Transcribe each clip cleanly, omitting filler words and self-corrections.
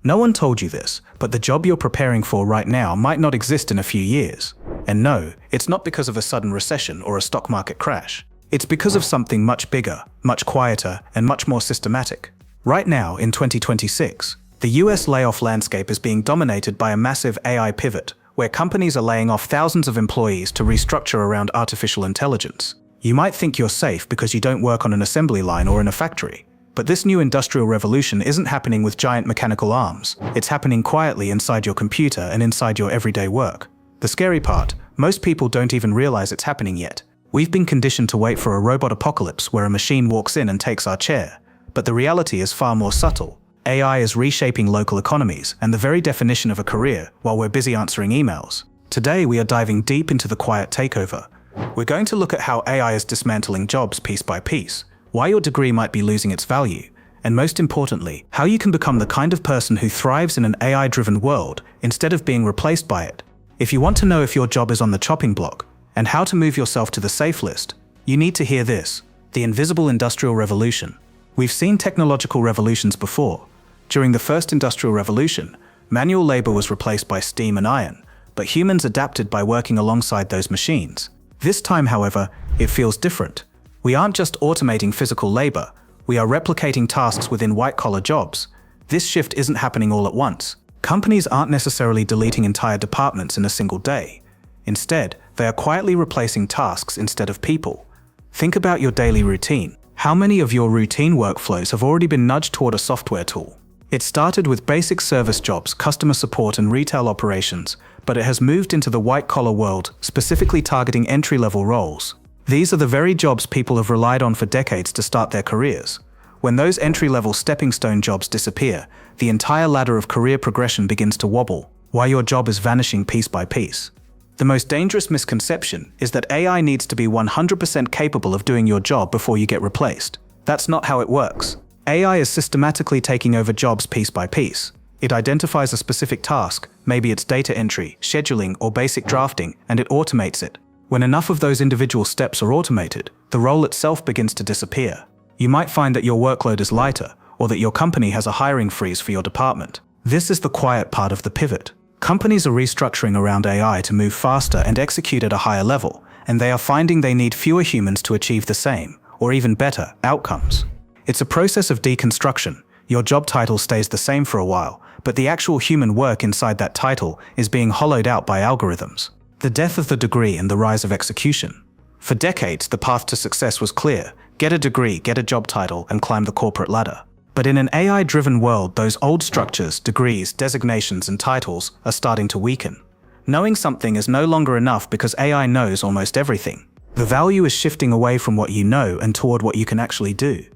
No one told you this, but the job you're preparing for right now might not exist in a few years. And no, it's not because of a sudden recession or a stock market crash. It's because of something much bigger, much quieter, and much more systematic. Right now, in 2026, the US layoff landscape is being dominated by a massive AI pivot, where companies are laying off thousands of employees to restructure around artificial intelligence. You might think you're safe because you don't work on an assembly line or in a factory. But this new industrial revolution isn't happening with giant mechanical arms. It's happening quietly inside your computer and inside your everyday work. The scary part, most people don't even realize it's happening yet. We've been conditioned to wait for a robot apocalypse where a machine walks in and takes our chair. But the reality is far more subtle. AI is reshaping local economies and the very definition of a career while we're busy answering emails. Today we are diving deep into the quiet takeover. We're going to look at how AI is dismantling jobs piece by piece, why your degree might be losing its value, and most importantly, how you can become the kind of person who thrives in an AI-driven world instead of being replaced by it. If you want to know if your job is on the chopping block and how to move yourself to the safe list, you need to hear this: the invisible industrial revolution. We've seen technological revolutions before. During the first industrial revolution, manual labor was replaced by steam and iron, but humans adapted by working alongside those machines. This time, however, it feels different. We aren't just automating physical labor, we are replicating tasks within white-collar jobs. This shift isn't happening all at once. Companies aren't necessarily deleting entire departments in a single day. Instead, they are quietly replacing tasks instead of people. Think about your daily routine. How many of your routine workflows have already been nudged toward a software tool? It started with basic service jobs, customer support and retail operations, but it has moved into the white-collar world, specifically targeting entry-level roles. These are the very jobs people have relied on for decades to start their careers. When those entry-level stepping stone jobs disappear, the entire ladder of career progression begins to wobble, while your job is vanishing piece by piece. The most dangerous misconception is that AI needs to be 100% capable of doing your job before you get replaced. That's not how it works. AI is systematically taking over jobs piece by piece. It identifies a specific task, maybe it's data entry, scheduling, or basic drafting, and it automates it. When enough of those individual steps are automated, the role itself begins to disappear. You might find that your workload is lighter, or that your company has a hiring freeze for your department. This is the quiet part of the pivot. Companies are restructuring around AI to move faster and execute at a higher level, and they are finding they need fewer humans to achieve the same, or even better, outcomes. It's a process of deconstruction. Your job title stays the same for a while, but the actual human work inside that title is being hollowed out by algorithms. The death of the degree and the rise of execution. For decades, the path to success was clear: get a degree, get a job title, and climb the corporate ladder. But in an AI-driven world, those old structures, degrees, designations, and titles are starting to weaken. Knowing something is no longer enough because AI knows almost everything. The value is shifting away from what you know and toward what you can actually do.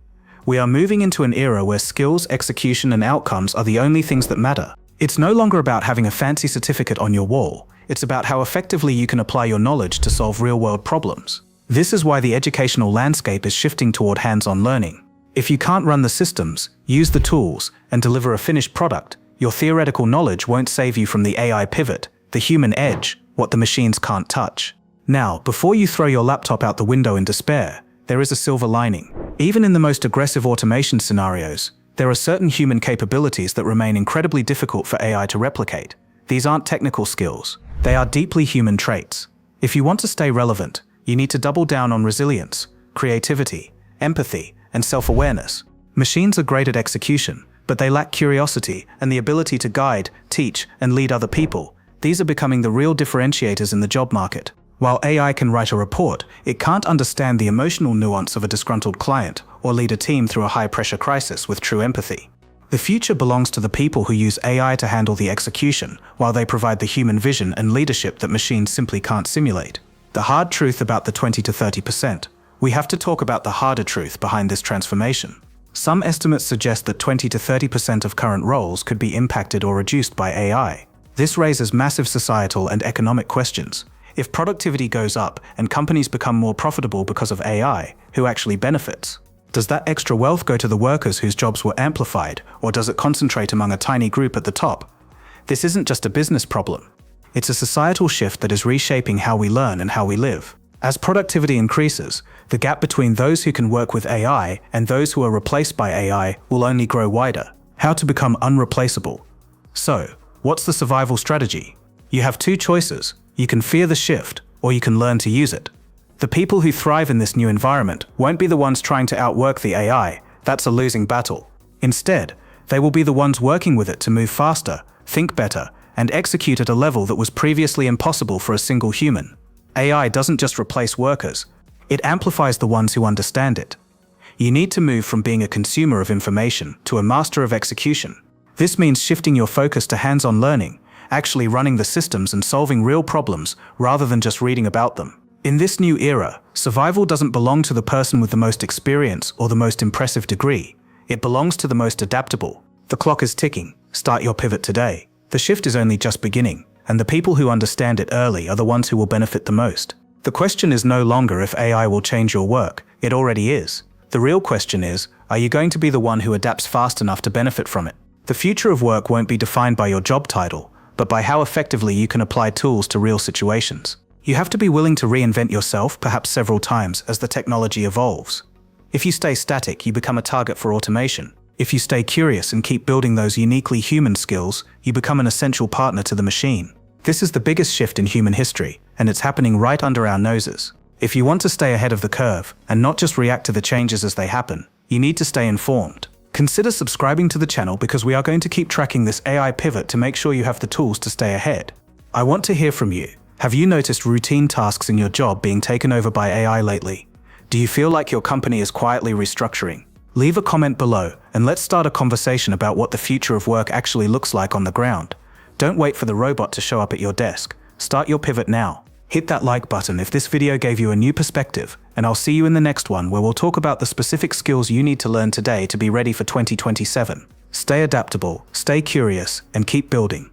We are moving into an era where skills, execution, and outcomes are the only things that matter. It's no longer about having a fancy certificate on your wall. It's about how effectively you can apply your knowledge to solve real-world problems. This is why the educational landscape is shifting toward hands-on learning. If you can't run the systems, use the tools, and deliver a finished product, your theoretical knowledge won't save you from the AI pivot, the human edge, what the machines can't touch. Now, before you throw your laptop out the window in despair, there is a silver lining. Even in the most aggressive automation scenarios, there are certain human capabilities that remain incredibly difficult for AI to replicate. These aren't technical skills. They are deeply human traits. If you want to stay relevant, you need to double down on resilience, creativity, empathy, and self-awareness. Machines are great at execution, but they lack curiosity and the ability to guide, teach, and lead other people. These are becoming the real differentiators in the job market. While AI can write a report, it can't understand the emotional nuance of a disgruntled client or lead a team through a high-pressure crisis with true empathy. The future belongs to the people who use AI to handle the execution, while they provide the human vision and leadership that machines simply can't simulate. The hard truth about the 20 to 30%. We have to talk about the harder truth behind this transformation. Some estimates suggest that 20 to 30% of current roles could be impacted or reduced by AI. This raises massive societal and economic questions. If productivity goes up and companies become more profitable because of AI, who actually benefits? Does that extra wealth go to the workers whose jobs were amplified, or does it concentrate among a tiny group at the top? This isn't just a business problem. It's a societal shift that is reshaping how we learn and how we live. As productivity increases, the gap between those who can work with AI and those who are replaced by AI will only grow wider. How to become unreplaceable. So, what's the survival strategy? You have two choices. You can fear the shift, or you can learn to use it. The people who thrive in this new environment won't be the ones trying to outwork the AI. That's a losing battle. Instead, they will be the ones working with it to move faster, think better, and execute at a level that was previously impossible for a single human. AI doesn't just replace workers, it amplifies the ones who understand it. You need to move from being a consumer of information to a master of execution. This means shifting your focus to hands-on learning, actually running the systems and solving real problems rather than just reading about them. In this new era, survival doesn't belong to the person with the most experience or the most impressive degree. It belongs to the most adaptable. The clock is ticking. Start your pivot today. The shift is only just beginning, and the people who understand it early are the ones who will benefit the most. The question is no longer if AI will change your work. It already is. The real question is, are you going to be the one who adapts fast enough to benefit from it? The future of work won't be defined by your job title, but by how effectively you can apply tools to real situations. You have to be willing to reinvent yourself, perhaps several times, as the technology evolves. If you stay static, you become a target for automation. If you stay curious and keep building those uniquely human skills, you become an essential partner to the machine. This is the biggest shift in human history, and it's happening right under our noses. If you want to stay ahead of the curve, and not just react to the changes as they happen, you need to stay informed. Consider subscribing to the channel because we are going to keep tracking this AI pivot to make sure you have the tools to stay ahead. I want to hear from you. Have you noticed routine tasks in your job being taken over by AI lately? Do you feel like your company is quietly restructuring? Leave a comment below and let's start a conversation about what the future of work actually looks like on the ground. Don't wait for the robot to show up at your desk. Start your pivot now. Hit that like button if this video gave you a new perspective, and I'll see you in the next one where we'll talk about the specific skills you need to learn today to be ready for 2027. Stay adaptable, stay curious, and keep building.